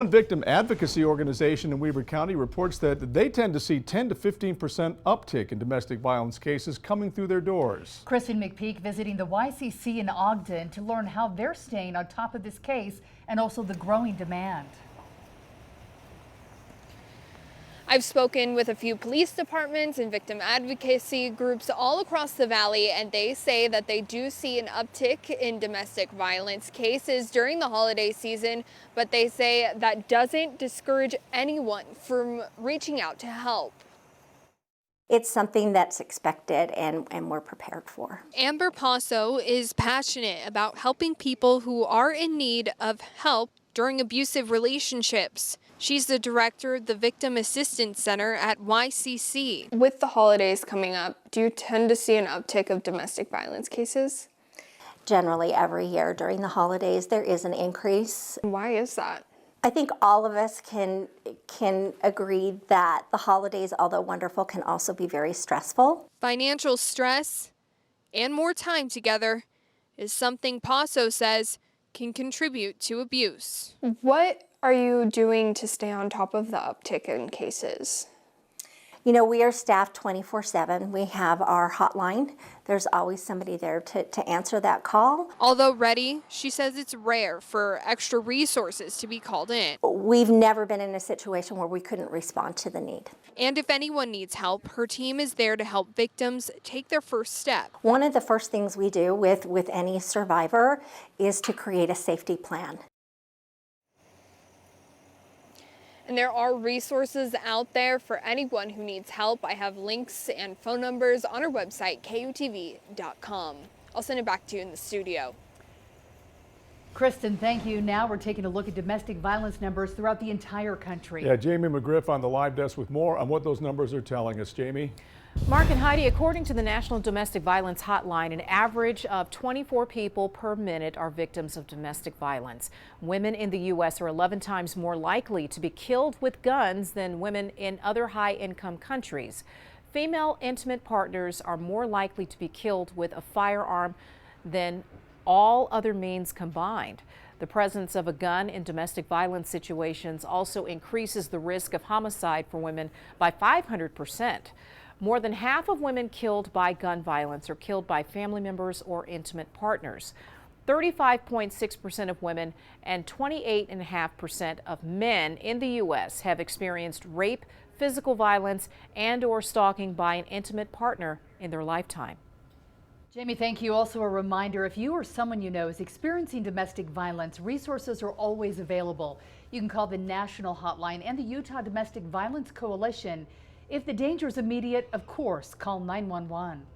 One victim advocacy organization in Weber County reports that they tend to see 10 to 15% uptick in domestic violence cases coming through their doors. Kristen McPeak visiting the YCC in Ogden to learn how they're staying on top of this case and also the growing demand. I've spoken with a few police departments and victim advocacy groups all across the valley, and they say that they do see an uptick in domestic violence cases during the holiday season, but they say that doesn't discourage anyone from reaching out to help. It's something that's expected and we're prepared for. Amber Paaso is passionate about helping people who are in need of help during abusive relationships. She's the director of the Victim Assistance Center at YCC. With the holidays coming up, do you tend to see an uptick of domestic violence cases? Generally, every year during the holidays, there is an increase. Why is that? I think all of us can agree that the holidays, although wonderful, can also be very stressful. Financial stress and more time together is something Paaso says can contribute to abuse. What are you doing to stay on top of the uptick in cases? You know, we are staffed 24/7. We have our hotline. There's always somebody there to answer that call. Although ready, she says it's rare for extra resources to be called in. We've never been in a situation where we couldn't respond to the need. And if anyone needs help, her team is there to help victims take their first step. One of the first things we do with any survivor is to create a safety plan. And there are resources out there for anyone who needs help. I have links and phone numbers on our website, KUTV.com. I'll send it back to you in the studio. Kristen, thank you. Now we're taking a look at domestic violence numbers throughout the entire country. Yeah, Jamie McGriff on the live desk with more on what those numbers are telling us. Jamie? Mark and Heidi, according to the National Domestic Violence Hotline, an average of 24 people per minute are victims of domestic violence. Women in the U.S. are 11 times more likely to be killed with guns than women in other high-income countries. Female intimate partners are more likely to be killed with a firearm than all other means combined. The presence of a gun in domestic violence situations also increases the risk of homicide for women by 500%. More than half of women killed by gun violence are killed by family members or intimate partners. 35.6% of women and 28.5% of men in the U.S. have experienced rape, physical violence, and/or stalking by an intimate partner in their lifetime. Jamie, thank you. Also a reminder, if you or someone you know is experiencing domestic violence, resources are always available. You can call the National Hotline and the Utah Domestic Violence Coalition. If the danger is immediate, of course, call 911.